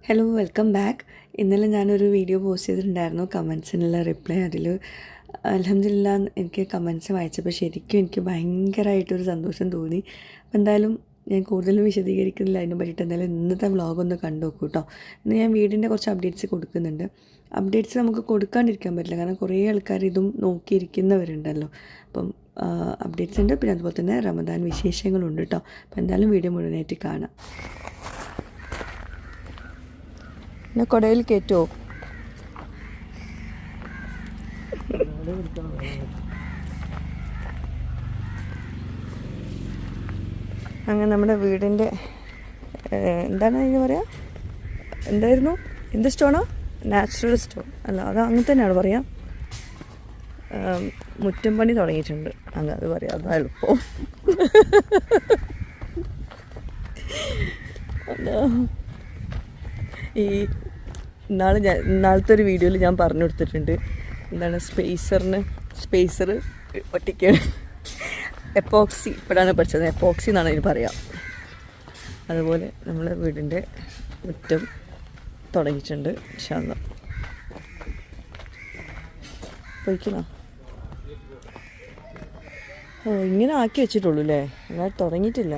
Hello welcome back. ഇന്നലെ ഞാനൊരു video post ചെയ്തിട്ടുണ്ടായിരുന്നു, കമൻസിനുള്ള റിപ്ലൈ. അതിൽ അൽഹംദുലില്ലാ എനിക്ക് കമൻസ് വായിച്ചപ്പോൾ ശരിക്കും എനിക്ക് ഭയങ്കരമായിട്ടൊരു സന്തോഷം തോന്നി. അപ്പോൾ എന്തായാലും ഞാൻ കൂടുതലും വിശദീകരിക്കുന്നില്ല അതിനെ പറ്റിയിട്ട്. എന്തായാലും ഇന്നത്തെ വ്ളോഗൊന്ന് കണ്ടു നോക്കൂ കേട്ടോ. ഇന്ന് ഞാൻ വീടിൻ്റെ കുറച്ച് അപ്ഡേറ്റ്സ് കൊടുക്കുന്നുണ്ട്. അപ്ഡേറ്റ്സ് നമുക്ക് കൊടുക്കാണ്ടിരിക്കാൻ പറ്റില്ല, കാരണം കുറേ ആൾക്കാർ ഇതും നോക്കിയിരിക്കുന്നവരുണ്ടല്ലോ. അപ്പം അപ്ഡേറ്റ്സ് ഉണ്ട്, പിന്നെ അതുപോലെ തന്നെ റമദാൻ വിശേഷങ്ങളുണ്ട് കേട്ടോ. അപ്പോൾ എന്തായാലും വീഡിയോ മുഴുവനായിട്ട് കാണാം. എന്നെ കുടയിൽ കയറ്റുമോ? അങ്ങനെ നമ്മുടെ വീടിൻ്റെ എന്താണ് അതിന് പറയുക, എന്തായിരുന്നു, എന്ത് സ്റ്റോണോ? നാച്ചുറൽ സ്റ്റോൺ അല്ല, അത് അങ്ങനെ തന്നെയാണ് പറയാം. മുറ്റം പണി തുടങ്ങിയിട്ടുണ്ട്, അങ്ങനെ അത് പറയാം, അതാ എളുപ്പം. ഈ ഇന്നാളത്തെ ഒരു വീഡിയോയിൽ ഞാൻ പറഞ്ഞു കൊടുത്തിട്ടുണ്ട്, എന്താണ് സ്പേസർ ഒട്ടിക്കാണ്. എപ്പോക്സി ഇപ്പോഴാണ് പഠിച്ചത്, എപ്പോക്സി എന്നാണ് അതിന് പറയാം. അതുപോലെ നമ്മൾ വീടിൻ്റെ മുറ്റം തുടങ്ങിയിട്ടുണ്ട്. ഇൻഷാ അല്ലാഹ് പോയിക്കണോ? ഓ, ഇങ്ങനെ ആക്കി വെച്ചിട്ടുള്ളൂ അല്ലേ, അല്ലാതെ തുടങ്ങിയിട്ടില്ല.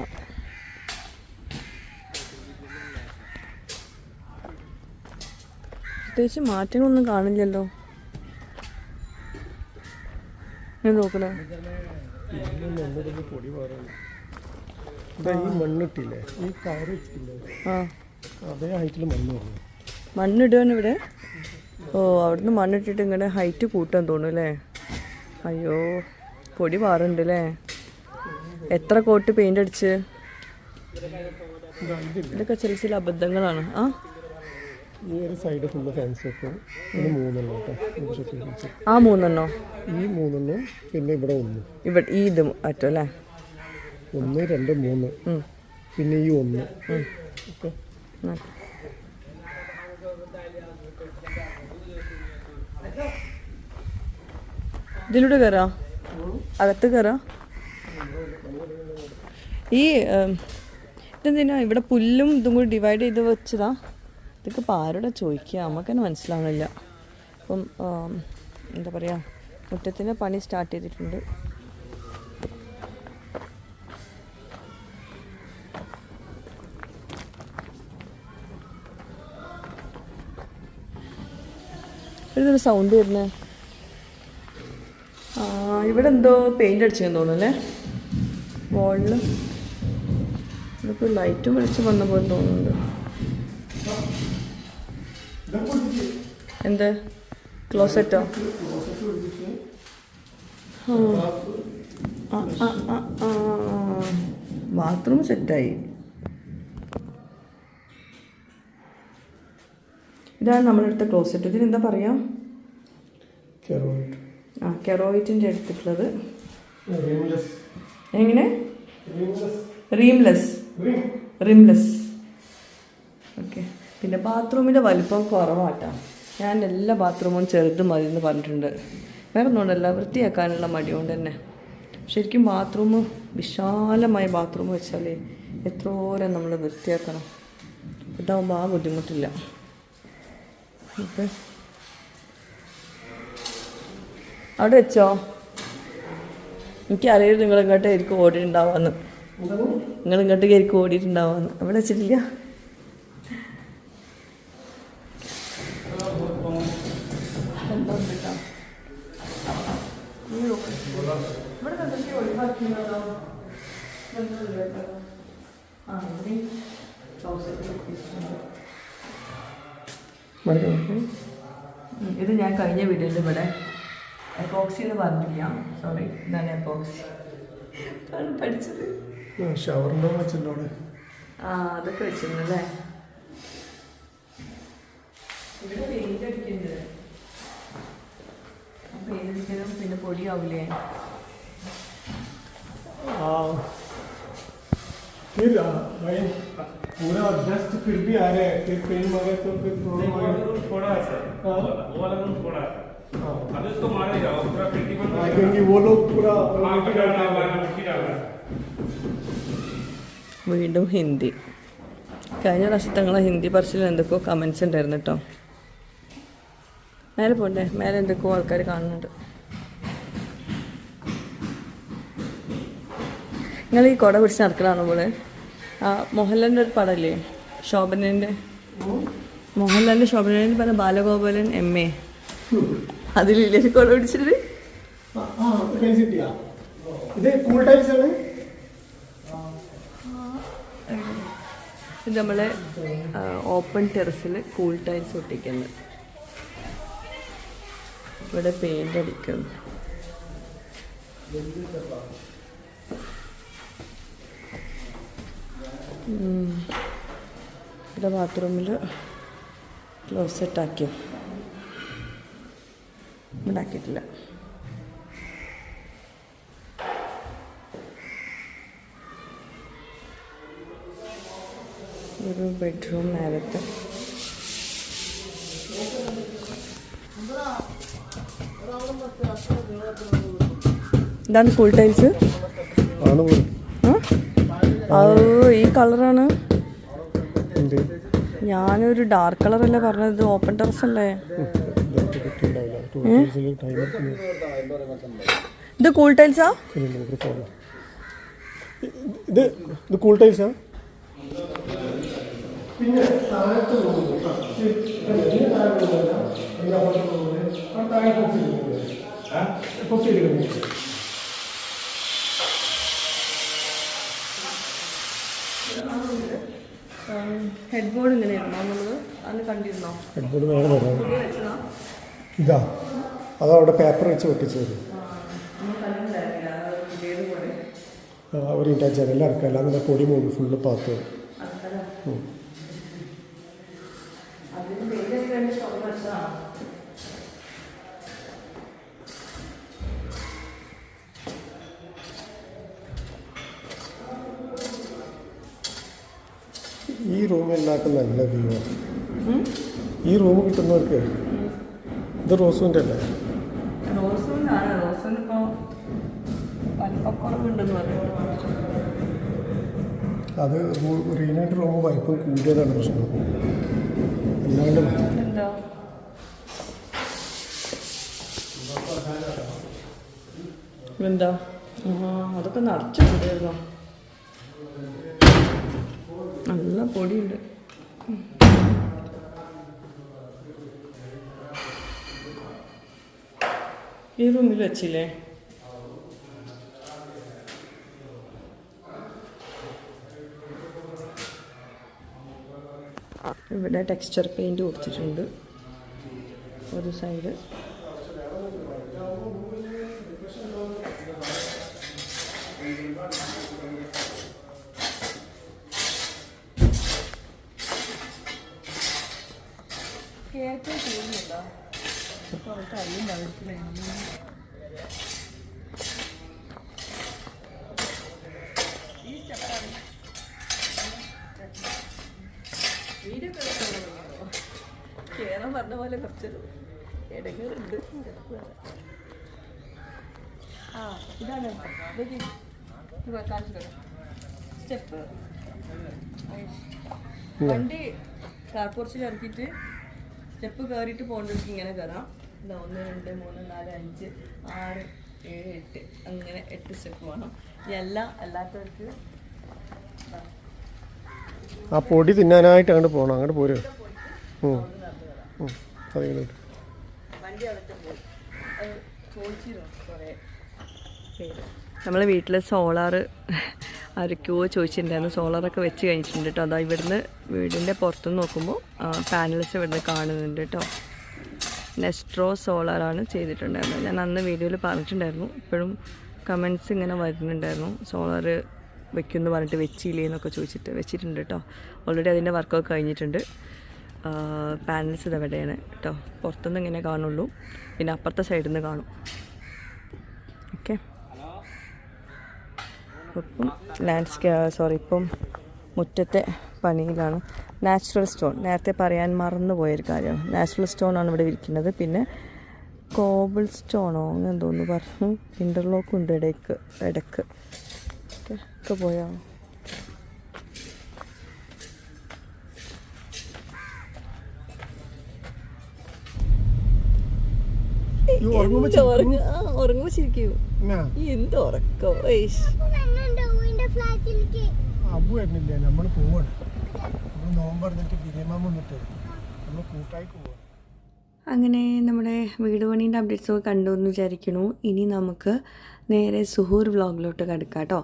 പ്രത്യേകിച്ച് മാറ്റങ്ങളൊന്നും കാണില്ലല്ലോ. ഞാൻ നോക്കണേ, മണ്ണിടുവാൻ ഇവിടെ. ഓ, അവിടുന്ന് മണ്ണിട്ടിട്ട് ഇങ്ങനെ ഹൈറ്റ് കൂട്ടാൻ തോന്നും അല്ലേ. അയ്യോ, പൊടി പാറുണ്ട് അല്ലേ. എത്ര കോട്ട് പെയിൻ്റ് അടിച്ച്? ഇതൊക്കെ ചെറിയ ചില അബദ്ധങ്ങളാണ്. ഈ ഒരു സൈഡ് ഫുള്ള് ഫാൻസ് വെക്കും. ഇത് മൂന്നെണ്ണം കേട്ടോ. ആ മൂന്നെണ്ണോ? ഈ മൂന്നെണ്ണം, പിന്നെ ഇവിടെ ഒന്ന്, ഇവിടെ ഈ ഇത് പറ്റും അല്ലേ. 1 2 3, പിന്നെ ഈ ഒന്ന്. ഓക്കെ, ഇതിലൂടെ കയറാം, അകത്ത് കയറാം. ഈ ഇതെന്തിനാ ഇവിടെ പുല്ലും ഇതും കൂടി ഡിവൈഡ് ചെയ്ത് വെച്ചതാ? ഇതൊക്കെ ഇപ്പോൾ ആരോടെ ചോദിക്കുക, നമുക്ക് തന്നെ മനസ്സിലാവുന്നില്ല. അപ്പം എന്താ പറയുക, മുറ്റത്തിൻ്റെ പണി സ്റ്റാർട്ട് ചെയ്തിട്ടുണ്ട്. ഇതൊരു സൗണ്ട് വരുന്നേ. ഇവിടെ എന്തോ പെയിൻ്റ് അടിച്ചെന്ന് തോന്നുന്നല്ലേ വാളിൽ. ഇതിപ്പോൾ ലൈറ്റും വെളിച്ചം വന്ന പോലെ തോന്നുന്നുണ്ട്. എന്ത് ക്ലോസറ്റോ? ബാത്റൂം സെറ്റായി. ഇതാണ് നമ്മളെടുത്ത ക്ലോസറ്റ്. ഇതിന് എന്താ പറയാ? കെറോയിറ്റിൻ്റെ എടുത്തിട്ടുള്ളത്. എങ്ങനെ? റിംലെസ്. ഓക്കെ. പിന്നെ ബാത്റൂമിൻ്റെ വലിപ്പം കുറവാട്ടോ. ഞാൻ എല്ലാ ബാത്റൂമും ചെറുത് മതി എന്ന് പറഞ്ഞിട്ടുണ്ട്. വേറെ ഒന്നുകൊണ്ടല്ല, വൃത്തിയാക്കാനുള്ള മടി കൊണ്ട് തന്നെ. ശരിക്കും ബാത്റൂം, വിശാലമായ ബാത്റൂം വെച്ചാൽ എത്രോരം നമ്മൾ വൃത്തിയാക്കണം. ഇതാവുമ്പോൾ ആ ബുദ്ധിമുട്ടില്ല. ഓക്കെ, അവിടെ വെച്ചോ. എനിക്കറിയാം നിങ്ങൾ ഇങ്ങോട്ടായിരിക്കും ഓടിയിട്ടുണ്ടാവാന്ന്. നിങ്ങൾ ഇങ്ങോട്ടേക്കായിരിക്കും ഓടിയിട്ടുണ്ടാവാന്ന്. അവിടെ വെച്ചിട്ടില്ല. ഇത് ഞാൻ കഴിഞ്ഞ വീഡിയോയിൽ ഇവിടെ എപ്പോക്സി എന്ന് പറഞ്ഞില്ല, സോറി, ഇതാണ് എപ്പോക്സി പഠിച്ചത്. ഷവറിൻ്റെ വെച്ചിട്ടുണ്ടോ? അതൊക്കെ വെച്ചിരുന്നു അല്ലേ. ഇവിടെ പെയിൻ്റ് അടിക്കുന്നുണ്ട്. പെയിൻ്റ് അടിക്കണം, പിന്നെ പൊടിയാവില്ലേ. पूरा जस्ट फिर भी आ रहे हैं, फिर पेन मारे तो फिर थोड़ा है सर, वो वाला रूम थोड़ा है। अभी उसको मारेगा, पूरा 50% क्योंकि वो लोग पूरा मिट्टी डाल रहा है। വീണ്ടും ഹിന്ദി. കഴിഞ്ഞ പ്രാവശ്യത്തെ ഞങ്ങളെ ഹിന്ദി പറച്ചിൽ എന്തൊക്കെയോ കമൻസ് ഉണ്ടായിരുന്നു കേട്ടോ. മേലെ പോണ്ടേ, മേലെ എന്തൊക്കെയോ ആൾക്കാർ കാണുന്നുണ്ട്. നിങ്ങൾ ഈ കുട പിടിച്ച് നടക്കണതാണ് പോലെ ആ മോഹൻലാലിൻ്റെ ഒരു പടമില്ലേ, ശോഭനേൻ്റെ മോഹൻലാലിൻ്റെ ശോഭനേൻ്റെ പറഞ്ഞ ബാലഗോപാലൻ MA, അതിലില്ലേ കുട പിടിച്ചിട്ട്? ഇത് കൂൾ ടൈൽസ് ആണ്. ഇത് നമ്മളെ ഓപ്പൺ ടെറസിൽ കൂൾ ടൈൽസ് ഒട്ടിക്കുന്നത്. ഇവിടെ പെയിൻ്റ് അടിക്കുന്നു. ഇവിടെ ബാത്റൂമിൽ ക്ലോസറ്റ് ആക്കിയോ? ഇവിടെ ആക്കിയിട്ടില്ല. ഒരു ബെഡ്റൂം നേരത്തെ. ഇതാണ് കൂൾ ടൈൽസ്. ഈ കളറാണ്. ഞാനൊരു ഡാർക്ക് കളറല്ലേ പറഞ്ഞത്, ഓപ്പൺ ടെറസ് അല്ലേ? ഇത് കൂൾ ടൈൽസാ? ഇത് കൂൾ ടൈൽസാ. പിന്നെ ഹെഡ് ബോർഡ് ഇങ്ങനെയാണോ നമ്മൾ അന്ന് കണ്ടിരുന്നോ? ഹെഡ് ബോർഡ് വേറെ വരാം. ഇതാ അതവിടെ പേപ്പർ വെച്ച് ഒട്ടിച്ചത്. അവർ ഇട്ടാച്ച എല്ലാം ഇറക്കാം, എല്ലാം പൊടി മൂന്ന് ഫുള്ള് പാത്ത്. ഈ റൂം എല്ലാവർക്കും നല്ല വ്യൂ ആണ്. ഈ റൂം കിട്ടുന്നവർക്ക് ഇത് റോസൂൻ്റെ അല്ലേ? അത് റീനായിട്ട് റൂം വലിപ്പം കൂടിയതാണ് പ്രശ്നം. അല്ലാണ്ട് എന്താ അതൊക്കെ നിറച്ചുണ്ടായിരുന്നോ? നല്ല പൊടിയുണ്ട്. ഈ റൂമിൽ വെച്ചില്ലേ? ഇവിടെ ടെക്സ്ചർ പെയിൻറ് കൊടുത്തിട്ടുണ്ട് ഒരു സൈഡ്. കേറാൻ പറഞ്ഞ പോലെ കുറച്ചൊരു ഇടങ്ങളുണ്ട്. ഇതാണ് സ്റ്റെപ്പ്. വണ്ടി കാർപോർച്ചിൽ ഇറക്കിയിട്ട് സ്റ്റെപ്പ് കയറിയിട്ട് പോകേണ്ടവർക്ക് ഇങ്ങനെ കയറാം. 1 2 3 4 5 6 7 8 അങ്ങനെ 8 സ്റ്റെപ്പ് വേണം. അല്ലാത്തവർക്ക് ആ പൊടി തിന്നാനായിട്ട് അങ്ങോട്ട് പോകണം. അങ്ങോട്ട് പോരും. വണ്ടി അകത്ത് പോയി ചോദിച്ചിരുന്നു കുറേ പേര്. നമ്മളെ വീട്ടിൽ സോളാർ ആരൊക്കെയോ ചോദിച്ചിട്ടുണ്ടായിരുന്നു. സോളാറൊക്കെ വെച്ച് കഴിഞ്ഞിട്ടുണ്ട് കേട്ടോ. അതാ ഇവിടുന്ന് വീടിൻ്റെ പുറത്തുനിന്ന് നോക്കുമ്പോൾ പാനൽസ് ഇവിടുന്ന് കാണുന്നുണ്ട് കേട്ടോ. നെസ്ട്രോ സോളാറാണ് ചെയ്തിട്ടുണ്ടായിരുന്നത്. ഞാൻ അന്ന് വീഡിയോയിൽ പറഞ്ഞിട്ടുണ്ടായിരുന്നു. ഇപ്പോഴും കമൻസ് ഇങ്ങനെ വരുന്നുണ്ടായിരുന്നു, സോളാർ വെക്കുമെന്ന് പറഞ്ഞിട്ട് വെച്ചില്ലേ എന്നൊക്കെ ചോദിച്ചിട്ട്. വെച്ചിട്ടുണ്ട് കേട്ടോ. ഓൾറെഡി അതിൻ്റെ വർക്കൊക്കെ കഴിഞ്ഞിട്ടുണ്ട്. പാനൽസ് ഇതെവിടെയാണ് കേട്ടോ. പുറത്തുനിന്ന് ഇങ്ങനെ കാണുള്ളൂ, പിന്നെ അപ്പുറത്തെ സൈഡിൽ നിന്ന് കാണും. ഓക്കെ. ഇപ്പം ഇപ്പം മുറ്റത്തെ പണിയിലാണ്. നാച്ചുറൽ സ്റ്റോൺ നേരത്തെ പറയാൻ മറന്നുപോയൊരു കാര്യമാണ്. നാച്ചുറൽ സ്റ്റോൺ ആണ് ഇവിടെ വിരിക്കുന്നത്. പിന്നെ കോബിൾ സ്റ്റോണോ അങ്ങനെ എന്തോന്ന് പറഞ്ഞു. ഇൻ്റർലോക്കും ഉണ്ട് ഇടയ്ക്ക് ഒക്കെ പോയാ. ഈ ഉറങ്ങുമ്പോ ചിരിക്കും. ഉറങ്ങുമ്പോ ശരിക്കും എന്നാ? എന്ത് ഉറക്കോ അബു വരുന്നില്ല, നമ്മൾ പോവാണ്. നമ്മൾ നോമ്പറന്നിട്ട് ബിരിയമാൻ വന്നിട്ട് നമ്മൾ കൂട്ടായി പോവാണ്. അങ്ങനെ നമ്മുടെ വീട് പണീൻ്റെ അപ്ഡേറ്റ്സൊക്കെ കണ്ടു എന്ന് വിചാരിക്കണു. ഇനി നമുക്ക് നേരെ സുഹൂർ വ്ളോഗിലോട്ട് കിടക്കാം കേട്ടോ.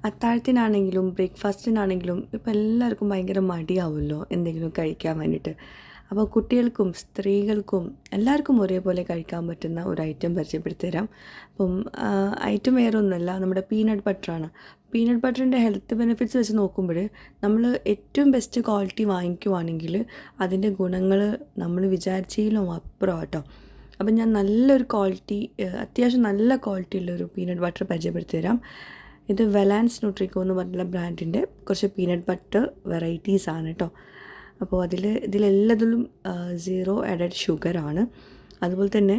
അത്താഴത്തിനാണെങ്കിലും ബ്രേക്ക്ഫാസ്റ്റിനാണെങ്കിലും ഇപ്പം എല്ലാവർക്കും ഭയങ്കര മടിയാവുമല്ലോ എന്തെങ്കിലും കഴിക്കാൻ വേണ്ടിയിട്ട്. അപ്പോൾ കുട്ടികൾക്കും സ്ത്രീകൾക്കും എല്ലാവർക്കും ഒരേപോലെ കഴിക്കാൻ പറ്റുന്ന ഒരു ഐറ്റം പരിചയപ്പെടുത്തി തരാം. അപ്പം ഐറ്റം വേറെ ഒന്നുമല്ല, നമ്മുടെ പീനട്ട് ബട്ടറാണ്. പീനട്ട് ബട്ടറിൻ്റെ ഹെൽത്ത് ബെനിഫിറ്റ്സ് വെച്ച് നോക്കുമ്പോൾ നമ്മൾ ഏറ്റവും ബെസ്റ്റ് ക്വാളിറ്റി വാങ്ങിക്കുവാണെങ്കിൽ അതിൻ്റെ ഗുണങ്ങൾ നമ്മൾ വിചാരിച്ചതിലും അപ്പുറം കേട്ടോ. അപ്പം ഞാൻ നല്ലൊരു ക്വാളിറ്റി, അത്യാവശ്യം നല്ല ക്വാളിറ്റി ഉള്ളൊരു പീനട്ട് ബട്ടർ പരിചയപ്പെടുത്തി തരാം. ഇത് വെലാൻസ് ന്യൂട്രിക്കോ എന്ന് പറഞ്ഞുള്ള ബ്രാൻഡിൻ്റെ കുറച്ച് പീനട്ട് ബട്ടർ വെറൈറ്റീസാണ് കേട്ടോ. അപ്പോൾ ഇതിലെല്ലാത്തിലും 0 added ഷുഗറാണ്. അതുപോലെ തന്നെ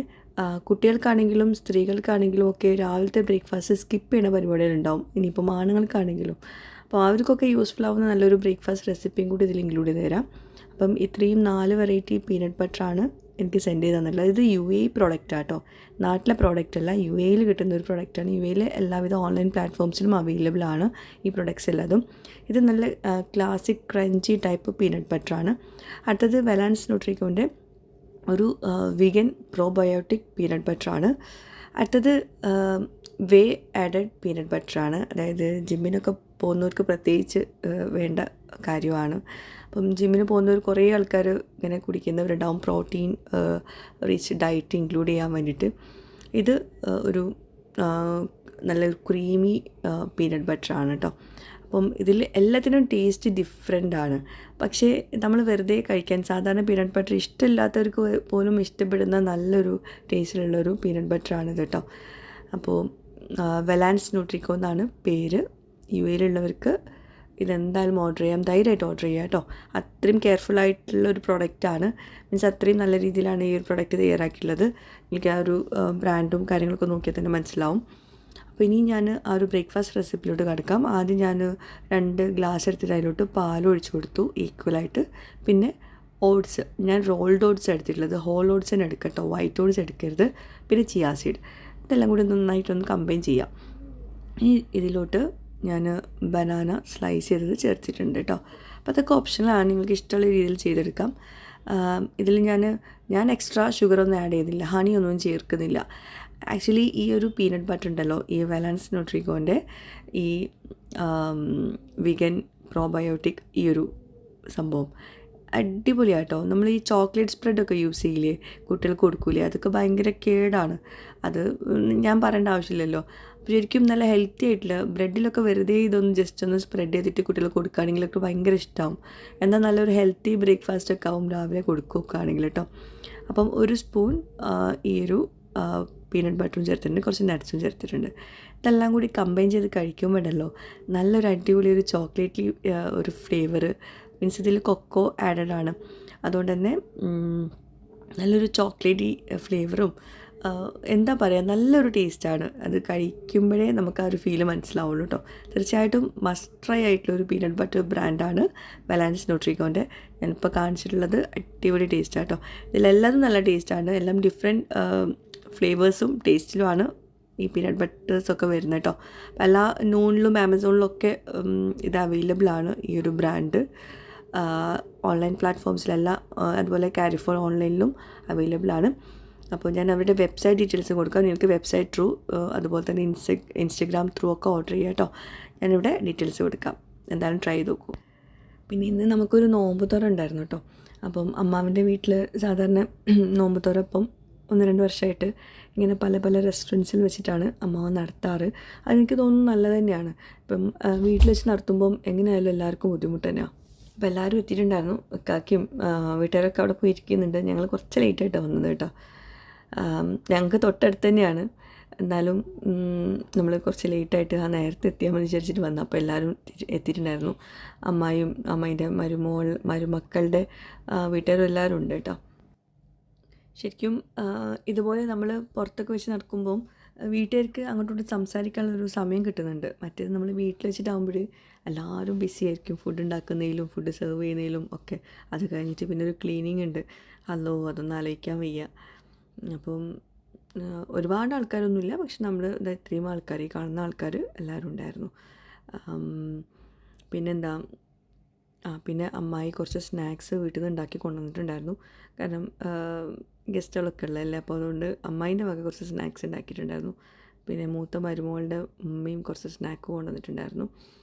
കുട്ടികൾക്കാണെങ്കിലും സ്ത്രീകൾക്കാണെങ്കിലും ഒക്കെ രാവിലത്തെ ബ്രേക്ക്ഫാസ്റ്റ് സ്കിപ്പ് ചെയ്യുന്ന പരിപാടികളുണ്ടാവും. ഇനിയിപ്പം ആണുങ്ങൾക്കാണെങ്കിലും അപ്പോൾ അവർക്കൊക്കെ യൂസ്ഫുൾ ആവുന്ന നല്ലൊരു ബ്രേക്ക്ഫാസ്റ്റ് റെസിപ്പിയും കൂടി ഇതിൽ ഇൻക്ലൂഡ് ചെയ്ത് തരാം. അപ്പം ഇത്രയും 4 വെറൈറ്റി പീനട്ട് ബട്ടറാണ് എനിക്ക് സെൻഡ് ചെയ്ത് തന്നിട്ടുള്ളത്. ഇത് UAE പ്രോഡക്റ്റാണ് കേട്ടോ, നാട്ടിലെ പ്രോഡക്റ്റ് അല്ല, UAEയിൽ കിട്ടുന്ന ഒരു പ്രോഡക്റ്റാണ്. UAEയിലെ എല്ലാവിധ ഓൺലൈൻ പ്ലാറ്റ്ഫോംസിലും അവൈലബിൾ ആണ് ഈ പ്രൊഡക്ട്സ് എല്ലാതും. ഇത് നല്ല ക്ലാസിക് ക്രഞ്ചി ടൈപ്പ് പീനട്ട് ബട്ടറാണ്. അടുത്തത് വെലാൻസ് ന്യൂട്രിക്കോൻ്റെ ഒരു വീഗൻ പ്രോബയോട്ടിക് പീനട്ട് ബട്ടറാണ്. അടുത്തത് വേ ആഡഡ് പീനട്ട് ബട്ടറാണ്. അതായത് ജിമ്മിനൊക്കെ പോകുന്നവർക്ക് പ്രത്യേകിച്ച് വേണ്ട കാര്യമാണ്. അപ്പം ജിമ്മിന് പോകുന്നവർ കുറേ ആൾക്കാർ ഇങ്ങനെ കുടിക്കുന്നവരുണ്ടാവും, പ്രോട്ടീൻ റിച്ച് ഡയറ്റ് ഇൻക്ലൂഡ് ചെയ്യാൻ വേണ്ടിയിട്ട്. ഇത് ഒരു നല്ലൊരു ക്രീമി പീനട്ട് ബട്ടറാണ് കേട്ടോ. അപ്പം ഇതിൽ എല്ലാത്തിനും ടേസ്റ്റ് ഡിഫറെൻ്റ് ആണ്. പക്ഷേ നമ്മൾ വെറുതെ കഴിക്കാൻ സാധാരണ പീനട്ട് ബട്ടർ ഇഷ്ടമില്ലാത്തവർക്ക് പോലും ഇഷ്ടപ്പെടുന്ന നല്ലൊരു ടേസ്റ്റിലുള്ളൊരു പീനട്ട് ബട്ടറാണിത് കേട്ടോ. അപ്പോൾ വെലാൻസ് ന്യൂട്രിക്കോ എന്നാണ് പേര്. UAEയിലുള്ളവർക്ക് ഇതെന്തായാലും ഓർഡർ ചെയ്യാം, ധൈര്യമായിട്ട് ഓർഡർ ചെയ്യാം കേട്ടോ. അത്രയും കെയർഫുള്ളായിട്ടുള്ളൊരു പ്രൊഡക്റ്റാണ്. മീൻസ് അത്രയും നല്ല രീതിയിലാണ് ഈ ഒരു പ്രൊഡക്റ്റ് തയ്യാറാക്കിയിട്ടുള്ളത്. എനിക്ക് ആ ഒരു ബ്രാൻഡും കാര്യങ്ങളൊക്കെ നോക്കിയാൽ തന്നെ മനസ്സിലാവും. അപ്പോൾ ഇനി ഞാൻ ആ ഒരു ബ്രേക്ക്ഫാസ്റ്റ് റെസിപ്പിയിലോട്ട് കിടക്കാം. ആദ്യം ഞാൻ 2 ഗ്ലാസ് എടുത്തിട്ട് അതിലോട്ട് പാൽ ഒഴിച്ചു കൊടുത്തു ഈക്വലായിട്ട്. പിന്നെ ഓട്സ്, ഞാൻ റോൾഡ് ഓട്സ് എടുത്തിട്ടുള്ളത്, ഹോൾ ഓട്സ് തന്നെ എടുക്കാം കേട്ടോ, വൈറ്റ് ഓട്സ് എടുക്കരുത്. പിന്നെ ചിയാ സീഡ്, ഇതെല്ലാം കൂടി നന്നായിട്ടൊന്ന് കമ്പൈൻ ചെയ്യാം. ഇനി ഇതിലോട്ട് ഞാൻ ബനാന സ്ലൈസ് ചെയ്തത് ചേർത്തിട്ടുണ്ട് കേട്ടോ. അപ്പോൾ അതൊക്കെ ഓപ്ഷണലാണ്, നിങ്ങൾക്ക് ഇഷ്ടമുള്ള രീതിയിൽ ചെയ്തെടുക്കാം. ഇതിൽ ഞാൻ എക്സ്ട്രാ ഷുഗറൊന്നും ആഡ് ചെയ്തില്ല, ഹണിയൊന്നും ചേർക്കുന്നില്ല. ആക്ച്വലി ഈ ഒരു പീനട്ട് ബട്ടർ ഉണ്ടല്ലോ, ഈ വെലാൻസ് ന്യൂട്രിക്കോൻ്റെ ഈ വീഗൻ പ്രോബയോട്ടിക് ഈ ഒരു സംഭവം അടിപൊളിയാട്ടോ. നമ്മൾ ഈ ചോക്ലേറ്റ് സ്പ്രെഡൊക്കെ യൂസ് ചെയ്യില്ലേ, കുട്ടികൾക്ക് കൊടുക്കൂലേ, അതൊക്കെ ഭയങ്കര കേടാണ്. അത് ഞാൻ പറയേണ്ട ആവശ്യമില്ലല്ലോ. അപ്പോൾ ശരിക്കും നല്ല ഹെൽത്തി ആയിട്ടുള്ള ബ്രെഡിലൊക്കെ വെറുതെ ഇതൊന്ന് ജസ്റ്റ് ഒന്ന് സ്പ്രെഡ് ചെയ്തിട്ട് കുട്ടികൾക്ക് കൊടുക്കുകയാണെങ്കിലൊക്കെ ഭയങ്കര ഇഷ്ടമാവും. എന്നാൽ നല്ലൊരു ഹെൽത്തി ബ്രേക്ക്ഫാസ്റ്റൊക്കെ ആവും രാവിലെ കൊടുക്കുകയാണെങ്കിൽ കേട്ടോ. അപ്പം 1 സ്പൂൺ ഈ ഒരു പീനട്ട് ബട്ടറും ചേർത്തിട്ടുണ്ട്, കുറച്ച് നട്ട്സും ചേർത്തിട്ടുണ്ട്. ഇതെല്ലാം കൂടി കമ്പൈൻ ചെയ്ത് കഴിക്കുമ്പോഴല്ലോ നല്ലൊരു അടിപൊളി ഒരു ചോക്ലേറ്റ്ലി ഒരു ഫ്ലേവർ. മീൻസ് ഇതിൽ കൊക്കോ ആഡഡ് ആണ്, അതുകൊണ്ട് തന്നെ നല്ലൊരു ചോക്ലേറ്റി ഫ്ലേവറും എന്താ പറയുക, നല്ലൊരു ടേസ്റ്റാണ്. അത് കഴിക്കുമ്പോഴേ നമുക്ക് ആ ഒരു ഫീല് മനസ്സിലാവുള്ളൂ കേട്ടോ. തീർച്ചയായിട്ടും മസ്റ്റ് ട്രൈ ആയിട്ടുള്ളൊരു പീനട്ട് ബട്ടർ ബ്രാൻഡാണ് വെലാൻസ് ന്യൂട്രിക്കോൻ്റെ. ഞാനിപ്പോൾ കാണിച്ചിട്ടുള്ളത് അടിപൊളി ടേസ്റ്റാണ് കേട്ടോ. ഇതിലെല്ലാതും നല്ല ടേസ്റ്റാണ്, എല്ലാം ഡിഫറെൻറ്റ് ഫ്ലേവേഴ്സും ടേസ്റ്റിലുമാണ് ഈ പീനട്ട് ബട്ടേഴ്സൊക്കെ വരുന്നത് കേട്ടോ. എല്ലാ നൂണിലും ആമസോണിലും ഒക്കെ ഇത് അവൈലബിൾ ആണ് ഈ ഒരു ബ്രാൻഡ്. ഓൺലൈൻ പ്ലാറ്റ്ഫോംസിലെല്ലാം, അതുപോലെ കാരിഫോർ ഓൺലൈനിലും അവൈലബിൾ ആണ്. അപ്പോൾ ഞാൻ അവരുടെ വെബ്സൈറ്റ് ഡീറ്റെയിൽസ് കൊടുക്കാം, നിങ്ങൾക്ക് വെബ്സൈറ്റ് ത്രൂ അതുപോലെ തന്നെ ഇൻസ്റ്റഗ്രാം ത്രൂ ഒക്കെ ഓർഡർ ചെയ്യാം കേട്ടോ. ഞാനിവിടെ ഡീറ്റെയിൽസ് കൊടുക്കാം, എന്തായാലും ട്രൈ ചെയ്ത് നോക്കൂ. പിന്നെ ഇന്ന് നമുക്കൊരു നോമ്പ് തുറ ഉണ്ടായിരുന്നു കേട്ടോ. അപ്പം അമ്മാവിൻ്റെ വീട്ടിൽ സാധാരണ നോമ്പ് തുറ ഇപ്പം 1-2 വർഷമായിട്ട് ഇങ്ങനെ പല പല റെസ്റ്റോറൻറ്റ്സിൽ വെച്ചിട്ടാണ് അമ്മാവൻ നടത്താറ്. അതെനിക്ക് തോന്നുന്നു നല്ലത് തന്നെയാണ്. ഇപ്പം വീട്ടിൽ വെച്ച് നടത്തുമ്പം എങ്ങനെയായാലും എല്ലാവർക്കും ബുദ്ധിമുട്ട് തന്നെയാണ്. അപ്പോൾ എല്ലാവരും എത്തിയിട്ടുണ്ടായിരുന്നു, കാക്കിയും വീട്ടുകാരൊക്കെ അവിടെ പോയി ഇരിക്കുന്നുണ്ട്. ഞങ്ങൾ കുറച്ച് ലേറ്റായിട്ടാണ് വന്നത് കേട്ടോ. ഞങ്ങൾക്ക് തൊട്ടടുത്ത് തന്നെയാണ്, എന്നാലും നമ്മൾ കുറച്ച് ലേറ്റായിട്ട് ആ നേരത്തെ എത്തിയാൽ മതി വിചാരിച്ചിട്ട് വന്നു. അപ്പോൾ എല്ലാവരും എത്തിയിട്ടുണ്ടായിരുന്നു. അമ്മായിയും അമ്മായിൻ്റെ മരുമക്കളുടെ വീട്ടുകാരും എല്ലാവരും ഉണ്ട് കേട്ടോ. ശരിക്കും ഇതുപോലെ നമ്മൾ പുറത്തൊക്കെ വെച്ച് നടക്കുമ്പം വീട്ടുകാർക്ക് അങ്ങോട്ടോട്ട് സംസാരിക്കാനുള്ളൊരു സമയം കിട്ടുന്നുണ്ട്. മറ്റേത് നമ്മൾ വീട്ടിൽ വെച്ചിട്ടാകുമ്പോൾ എല്ലാവരും ബിസി ആയിരിക്കും, ഫുഡ് ഉണ്ടാക്കുന്നതിലും ഫുഡ് സെർവ് ചെയ്യുന്നതിലും ഒക്കെ. അത് കഴിഞ്ഞിട്ട് പിന്നെ ഒരു ക്ലീനിങ് ഉണ്ട്, അതൊന്നും ആലോചിക്കാൻ വയ്യ. അപ്പം ഒരുപാട് ആൾക്കാരൊന്നുമില്ല, പക്ഷെ നമ്മൾ ഇത്രയും ആൾക്കാർ, ഈ കാണുന്ന ആൾക്കാർ എല്ലാവരും ഉണ്ടായിരുന്നു. പിന്നെന്താ, പിന്നെ അമ്മായി കുറച്ച് സ്നാക്സ് വീട്ടിൽ നിന്ന് ഉണ്ടാക്കി കൊണ്ടുവന്നിട്ടുണ്ടായിരുന്നു. കാരണം ഗസ്റ്റുകളൊക്കെ ഉള്ളതല്ലേ, അപ്പോൾ അതുകൊണ്ട് അമ്മായിൻ്റെ വക കുറച്ച് സ്നാക്സ് ഉണ്ടാക്കിയിട്ടുണ്ടായിരുന്നു. പിന്നെ മൂത്ത മരുമകളുടെ ഉമ്മയും കുറച്ച് സ്നാക്ക് കൊണ്ടുവന്നിട്ടുണ്ടായിരുന്നു.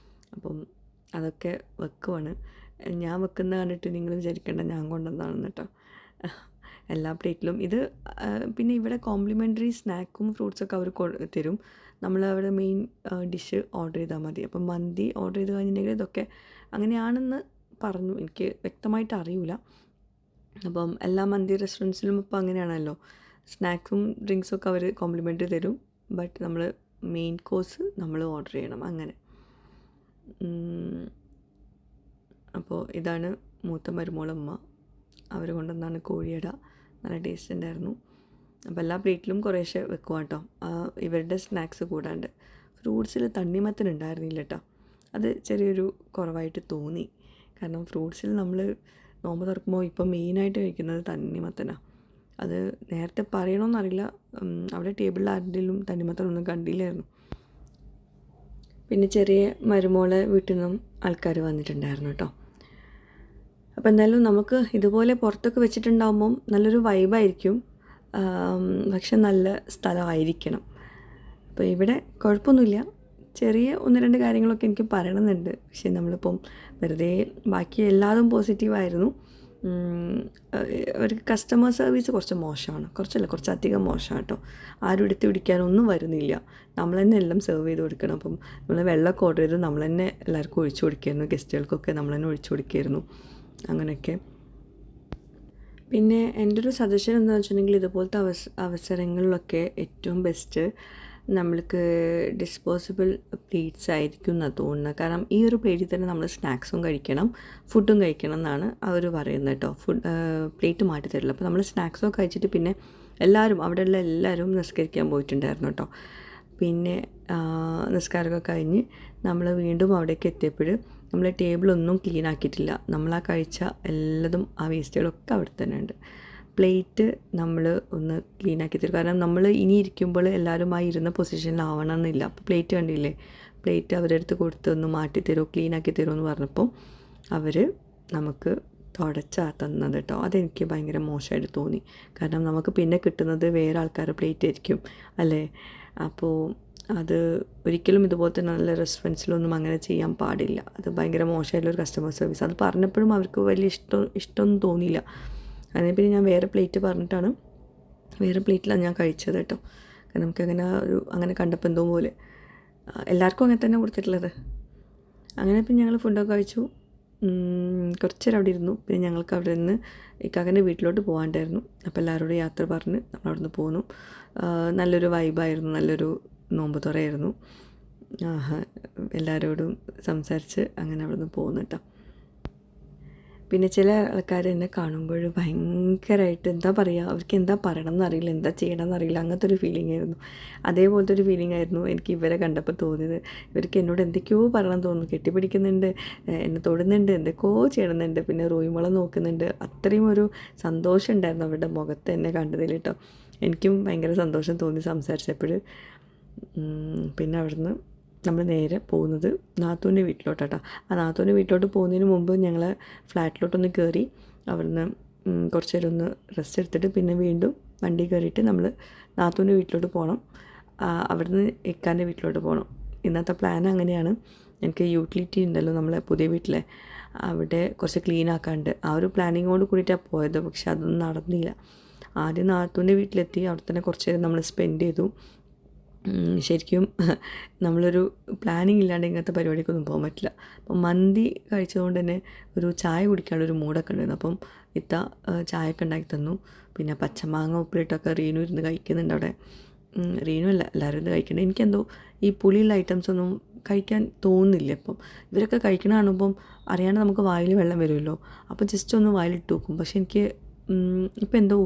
അപ്പം അതൊക്കെ വെക്കുവാണ്. ഞാൻ വെക്കുന്നത് കണ്ടിട്ട് നിങ്ങൾ വിചാരിക്കേണ്ട ഞാൻ കൊണ്ടുവന്നതാണെന്ന് കേട്ടോ. എല്ലാ പ്ലേറ്റിലും ഇത്. പിന്നെ ഇവിടെ കോംപ്ലിമെൻ്ററി സ്നാക്കും ഫ്രൂട്ട്സൊക്കെ അവർ തരും. നമ്മൾ അവിടെ മെയിൻ ഡിഷ് ഓർഡർ ചെയ്താൽ മതി. അപ്പം മന്തി ഓർഡർ ചെയ്ത് കഴിഞ്ഞിട്ടുണ്ടെങ്കിൽ ഇതൊക്കെ അങ്ങനെയാണെന്ന് പറഞ്ഞു. എനിക്ക് വ്യക്തമായിട്ട് അറിയില്ല. അപ്പം എല്ലാ മന്തി റെസ്റ്റോറൻറ്റ്സിലും ഇപ്പോൾ അങ്ങനെയാണല്ലോ, സ്നാക്സും ഡ്രിങ്ക്സും ഒക്കെ അവർ കോംപ്ലിമെൻ്ററി തരും. ബട്ട് നമ്മൾ മെയിൻ കോഴ്സ് നമ്മൾ ഓർഡർ ചെയ്യണം അങ്ങനെ. അപ്പോൾ ഇതാണ് മൂത്ത മരുമോളമ്മ, അവർ കൊണ്ടുവന്നാണ് കോഴിയട. നല്ല ടേസ്റ്റ് ഉണ്ടായിരുന്നു. അപ്പോൾ എല്ലാ പ്ലേറ്റിലും കുറേശ്ശെ വെക്കുക കേട്ടോ, ഇവരുടെ സ്നാക്സ് കൂടാണ്ട്. ഫ്രൂട്ട്സിൽ തണ്ണിമത്തനുണ്ടായിരുന്നില്ല കേട്ടോ, അത് ചെറിയൊരു കുറവായിട്ട് തോന്നി. കാരണം ഫ്രൂട്ട്സിൽ നമ്മൾ നോമ്പ് തുറക്കുമ്പോൾ ഇപ്പം മെയിനായിട്ട് കഴിക്കുന്നത് തണ്ണിമത്തനാണ്. അത് നേരത്തെ പറയണമെന്നറിയില്ല, അവിടെ ടേബിളിൽ ആരുടെയും തണ്ണിമത്തനൊന്നും കണ്ടില്ലായിരുന്നു. പിന്നെ ചെറിയ മരുമോളെ വീട്ടിൽ നിന്നും ആൾക്കാർ വന്നിട്ടുണ്ടായിരുന്നു കേട്ടോ. അപ്പോൾ എന്തായാലും നമുക്ക് ഇതുപോലെ പുറത്തൊക്കെ വെച്ചിട്ടുണ്ടാകുമ്പം നല്ലൊരു വൈബായിരിക്കും, പക്ഷെ നല്ല സ്ഥലമായിരിക്കണം. അപ്പോൾ ഇവിടെ കുഴപ്പമൊന്നുമില്ല, ചെറിയ 1-2 കാര്യങ്ങളൊക്കെ എനിക്ക് പറയണമെന്നുണ്ട്. പക്ഷേ നമ്മളിപ്പം വെറുതെ ബാക്കി എല്ലാതും പോസിറ്റീവായിരുന്നു. അവർക്ക് കസ്റ്റമർ സർവീസ് കുറച്ച് മോശമാണ്, കുറച്ചധികം മോശമാണ് കേട്ടോ. ആരും എടുത്ത് പിടിക്കാനൊന്നും വരുന്നില്ല, നമ്മൾ തന്നെ എല്ലാം സെർവ് ചെയ്ത് കൊടുക്കണം. അപ്പം നമ്മൾ വെള്ളമൊക്കെ ഓർഡർ ചെയ്ത് നമ്മൾ തന്നെ എല്ലാവർക്കും ഒഴിച്ചു കൊടുക്കുമായിരുന്നു, ഗസ്റ്റുകൾക്കൊക്കെ നമ്മൾ തന്നെ ഒഴിച്ചു കൊടുക്കുമായിരുന്നു, അങ്ങനെയൊക്കെ. പിന്നെ എൻ്റെ ഒരു സജഷൻ എന്താണെന്ന് വെച്ചിട്ടുണ്ടെങ്കിൽ, ഇതുപോലത്തെ അവസരങ്ങളിലൊക്കെ ഏറ്റവും ബെസ്റ്റ് നമ്മൾക്ക് ഡിസ്പോസിബിൾ പ്ലേറ്റ്സ് ആയിരിക്കും എന്നാണ് തോന്നുന്നത്. കാരണം ഈ ഒരു പ്ലേറ്റിൽ തന്നെ നമ്മൾ സ്നാക്സും കഴിക്കണം, ഫുഡും കഴിക്കണം എന്നാണ് അവർ പറയുന്നത് കേട്ടോ. പ്ലേറ്റ് മാറ്റി തരില്ല. അപ്പോൾ നമ്മൾ സ്നാക്സൊക്കെ കഴിച്ചിട്ട് പിന്നെ അവിടെയുള്ള എല്ലാവരും നിസ്കരിക്കാൻ പോയിട്ടുണ്ടായിരുന്നു കേട്ടോ. പിന്നെ നിസ്കാരമൊക്കെ കഴിഞ്ഞ് നമ്മൾ വീണ്ടും അവിടേക്ക് എത്തിയപ്പോൾ നമ്മൾ ടേബിളൊന്നും ക്ലീൻ ആക്കിയിട്ടില്ല. നമ്മൾ കഴിച്ച എല്ലാതും ആ വേസ്റ്റുകളൊക്കെ അവിടെ തന്നെ ഉണ്ട്. പ്ലേറ്റ് നമ്മൾ ഒന്ന് ക്ലീൻ ആക്കി തരും. കാരണം നമ്മൾ ഇനി ഇരിക്കുമ്പോൾ എല്ലാവരും ആ ഇരുന്ന പൊസിഷനിലാവണം എന്നില്ല. അപ്പോൾ പ്ലേറ്റ് കണ്ടില്ലേ, പ്ലേറ്റ് അവരെടുത്ത് കൊടുത്ത് ഒന്ന് മാറ്റി തരുമോ, ക്ലീൻ ആക്കി തരുമോ എന്ന് പറഞ്ഞപ്പോൾ അവർ നമുക്ക് തുടച്ചാണ് തന്നത് കേട്ടോ. അതെനിക്ക് ഭയങ്കര മോശമായിട്ട് തോന്നി. കാരണം നമുക്ക് പിന്നെ കിട്ടുന്നത് വേറെ ആൾക്കാരുടെ പ്ലേറ്റ് ആയിരിക്കും അല്ലേ. അപ്പോൾ അത് ഒരിക്കലും ഇതുപോലെ തന്നെ നല്ല റെസ്റ്റോറൻറ്റ്സിലൊന്നും അങ്ങനെ ചെയ്യാൻ പാടില്ല. അത് ഭയങ്കര മോശമായിട്ടുള്ളൊരു കസ്റ്റമർ സർവീസ്. അത് പറഞ്ഞപ്പോഴും അവർക്ക് വലിയ ഇഷ്ടമൊന്നും തോന്നിയില്ല. അതിന് പിന്നെ ഞാൻ വേറെ പ്ലേറ്റ് പറഞ്ഞിട്ടാണ്, വേറെ പ്ലേറ്റിലാണ് ഞാൻ കഴിച്ചത് കേട്ടോ. കാരണം നമുക്കങ്ങനെ അങ്ങനെ കണ്ടപ്പോൾ എന്തോ പോലെ, എല്ലാവർക്കും അങ്ങനെ തന്നെ കൊടുത്തിട്ടുള്ളത്. അങ്ങനെ പിന്നെ ഞങ്ങൾ ഫുഡൊക്കെ കഴിച്ചു, കുറച്ച് നേരം അവിടെ ഇരുന്നു. പിന്നെ ഞങ്ങൾക്ക് അവിടെ നിന്ന് ഇക്കാക്കൻ്റെ വീട്ടിലോട്ട് പോകാണ്ടായിരുന്നു. അപ്പോൾ എല്ലാവരോടും യാത്ര പറഞ്ഞ് നമ്മൾ അവിടെ നിന്ന് പോന്നു. നല്ലൊരു വൈബായിരുന്നു, നല്ലൊരു നോമ്പ് തുറയായിരുന്നു. എല്ലാവരോടും സംസാരിച്ച് അങ്ങനെ അവിടെ നിന്ന് പോകുന്നു കേട്ടോ. പിന്നെ ചില ആൾക്കാർ എന്നെ കാണുമ്പോൾ ഭയങ്കരമായിട്ട് എന്താ പറയുക, അവർക്ക് എന്താ പറയണം എന്നറിയില്ല, എന്താ ചെയ്യണം എന്നറിയില്ല, അങ്ങനത്തെ ഒരു ഫീലിംഗ് ആയിരുന്നു. അതേപോലത്തെ ഒരു ഫീലിംഗ് ആയിരുന്നു എനിക്ക് ഇവരെ കണ്ടപ്പോൾ തോന്നിയത്. ഇവർക്ക് എന്നോട് എന്തൊക്കെയോ പറയണം തോന്നുന്നു, കെട്ടിപ്പിടിക്കുന്നുണ്ട്, എന്നെ തൊടുന്നുണ്ട്, എന്തൊക്കെയോ ചെയ്യണമെന്നുണ്ട്, പിന്നെ റൂയിമോളെ നോക്കുന്നുണ്ട്. അത്രയും ഒരു സന്തോഷം ഉണ്ടായിരുന്നു അവരുടെ മുഖത്ത് എന്നെ കണ്ടതിൽ കേട്ടോ. എനിക്കും ഭയങ്കര സന്തോഷം തോന്നി സംസാരിച്ചപ്പോൾ. പിന്നെ അവിടുന്ന് നമ്മൾ നേരെ പോകുന്നത് നാത്തൂൻ്റെ വീട്ടിലോട്ടാട്ടോ. ആ നാത്തൂൻ്റെ വീട്ടിലോട്ട് പോകുന്നതിന് മുമ്പ് ഞങ്ങൾ ഫ്ലാറ്റിലോട്ടൊന്ന് കയറി അവിടുന്ന് കുറച്ച് നേരം ഒന്ന് റെസ്റ്റ് എടുത്തിട്ട് പിന്നെ വീണ്ടും വണ്ടി കയറിയിട്ട് നമ്മൾ നാത്തൂൻ്റെ വീട്ടിലോട്ട് പോകണം. അവിടുന്ന് ഇക്കാൻ്റെ വീട്ടിലോട്ട് പോകണം. ഇന്നത്തെ പ്ലാൻ അങ്ങനെയാണ്. എനിക്ക് യൂട്ടിലിറ്റി ഉണ്ടല്ലോ നമ്മളെ പുതിയ വീട്ടിലെ, അവിടെ കുറച്ച് ക്ലീൻ ആക്കാണ്ട് ആ ഒരു പ്ലാനിങ്ങോട് കൂടിയിട്ടാണ് പോയത്. പക്ഷെ അതൊന്നും നടന്നില്ല. ആദ്യം നാത്തൂൻ്റെ വീട്ടിലെത്തി, അവിടെ തന്നെ കുറച്ച് നേരം നമ്മൾ സ്പെൻഡ് ചെയ്തു. ശരിക്കും നമ്മളൊരു പ്ലാനിങ് ഇല്ലാണ്ട് ഇങ്ങനത്തെ പരിപാടിക്കൊന്നും പോകാൻ പറ്റില്ല. അപ്പം മന്തി കഴിച്ചതുകൊണ്ട് തന്നെ ഒരു ചായ കുടിക്കാനുള്ളൊരു മൂടൊക്കെ ഉണ്ടായിരുന്നു. അപ്പം ഇത്ത ചായയൊക്കെ ഉണ്ടാക്കി തന്നു. പിന്നെ പച്ചമാങ്ങ ഉപ്പിലിട്ടൊക്കെ റീനു ഇരുന്ന് കഴിക്കുന്നുണ്ട് അവിടെ. റീനു അല്ല, എല്ലാവരും ഇരുന്ന് കഴിക്കുന്നുണ്ട്. എനിക്കെന്തോ ഈ പുളിയുള്ള ഐറ്റംസൊന്നും കഴിക്കാൻ തോന്നുന്നില്ല. ഇപ്പം ഇവരൊക്കെ കഴിക്കണ കാണുമ്പം അറിയാണ്ട് നമുക്ക് വായിൽ വെള്ളം വരുമല്ലോ, അപ്പോൾ ജസ്റ്റ് ഒന്ന് വായിലിട്ട് വെക്കും. പക്ഷെ എനിക്ക് ഇപ്പം എന്തോ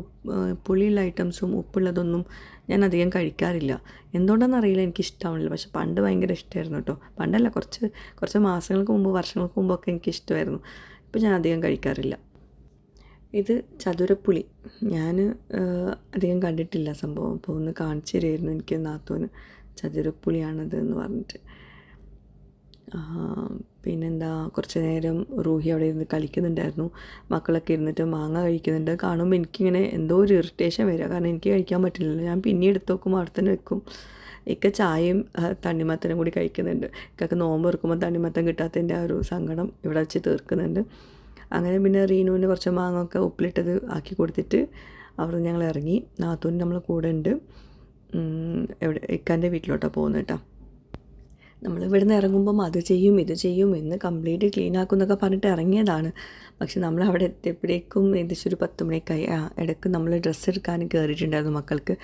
പുളിയുള്ള ഐറ്റംസും ഉപ്പുള്ളതൊന്നും ഞാൻ അധികം കഴിക്കാറില്ല. എന്തുകൊണ്ടാണെന്നറിയില്ല, എനിക്കിഷ്ടമാവില്ല. പക്ഷെ പണ്ട് ഭയങ്കര ഇഷ്ടമായിരുന്നു കേട്ടോ. പണ്ടല്ല, കുറച്ച് മാസങ്ങൾക്ക് മുമ്പ്, വർഷങ്ങൾക്ക് മുമ്പൊക്കെ എനിക്കിഷ്ടമായിരുന്നു. ഇപ്പം ഞാൻ അധികം കഴിക്കാറില്ല. ഇത് ചതുരപ്പുളി. ഞാൻ അധികം കണ്ടിട്ടില്ല സംഭവം. അപ്പോൾ ഒന്ന് കാണിച്ചു തരുമായിരുന്നു എനിക്ക് നാത്തൂന്. ചതുരപ്പുളിയാണിത് എന്ന് പറഞ്ഞിട്ട്. പിന്നെന്താ, കുറച്ച് നേരം റൂഹി അവിടെ ഇരുന്ന് കളിക്കുന്നുണ്ടായിരുന്നു. മക്കളൊക്കെ ഇരുന്നിട്ട് മാങ്ങ കഴിക്കുന്നുണ്ട്. കാണുമ്പോൾ എനിക്കിങ്ങനെ എന്തോ ഒരു ഇറിറ്റേഷൻ വരിക. കാരണം എനിക്ക് കഴിക്കാൻ പറ്റില്ലല്ലോ. ഞാൻ പിന്നെ എടുത്ത് നോക്കുമ്പോൾ അവിടെ തന്നെ വെക്കും. ഇക്ക ചായയും തണ്ണിമത്തനും കൂടി കഴിക്കുന്നുണ്ട്. ഇക്കൊക്കെ നോമ്പ് തുറക്കുമ്പോൾ തണ്ണിമത്തൻ കിട്ടാത്തതിൻ്റെ ആ ഒരു സങ്കടം ഇവിടെ വെച്ച് തീർക്കുന്നുണ്ട്. അങ്ങനെ പിന്നെ റീനുവിന് കുറച്ച് മാങ്ങ ഒക്കെ ഉപ്പിലിട്ടത് ആക്കി കൊടുത്തിട്ട് അവിടെ ഞങ്ങൾ ഇറങ്ങി. നാത്തൂന് നമ്മളെ കൂടെ ഉണ്ട്. എവിടെ ഇക്കാൻ്റെ വീട്ടിലോട്ടാണ് പോകുന്നത് കേട്ടോ. നമ്മൾ ഇവിടുന്ന് ഇറങ്ങുമ്പം അത് ചെയ്യും ഇത് ചെയ്യും എന്ന് കംപ്ലീറ്റ് ക്ലീൻ ആക്കും എന്നൊക്കെ പറഞ്ഞിട്ട് ഇറങ്ങിയതാണ്. പക്ഷെ നമ്മൾ അവിടെ എത്തിയപ്പോഴേക്കും ഏകദേശം ഒരു 10 മണിക്കായി. ഇടയ്ക്ക് നമ്മൾ ഡ്രസ്സ് എടുക്കാൻ കയറിയിട്ടുണ്ടായിരുന്നു മക്കൾക്ക്.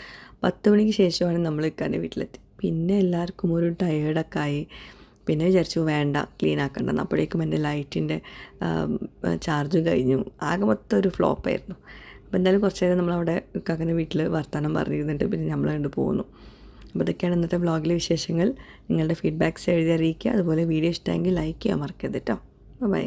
10 മണിക്ക് ശേഷമാണ് നമ്മൾ ഇക്കാൻ്റെ വീട്ടിലെത്തി. പിന്നെ എല്ലാവർക്കും ഒരു ടയേർഡൊക്കെ ആയി. പിന്നെ വിചാരിച്ചു വേണ്ട, ക്ലീൻ ആക്കണ്ടെന്ന്. അപ്പോഴേക്കും എൻ്റെ ലൈറ്റിൻ്റെ ചാർജ് കഴിഞ്ഞു. ആകെ മൊത്തം ഒരു ഫ്ലോപ്പായിരുന്നു. അപ്പോൾ എന്തായാലും കുറച്ച് നേരം നമ്മളവിടെ ഇക്കാക്കൻ്റെ വീട്ടിൽ വർത്തമാനം പറഞ്ഞിരുന്നിട്ട് പിന്നെ നമ്മൾ കണ്ട് പോകുന്നു. അപ്പോൾ ഇതൊക്കെയാണ് ഇന്നത്തെ വ്ളോഗിലെ വിശേഷങ്ങൾ. നിങ്ങളുടെ ഫീഡ്ബാക്ക്സ് എഴുതി അറിയിക്കുക. അതുപോലെ വീഡിയോ ഇഷ്ടമെങ്കിൽ ലൈക്ക് ചെയ്യാൻ മറക്കരുത് കേട്ടോ. ബൈ.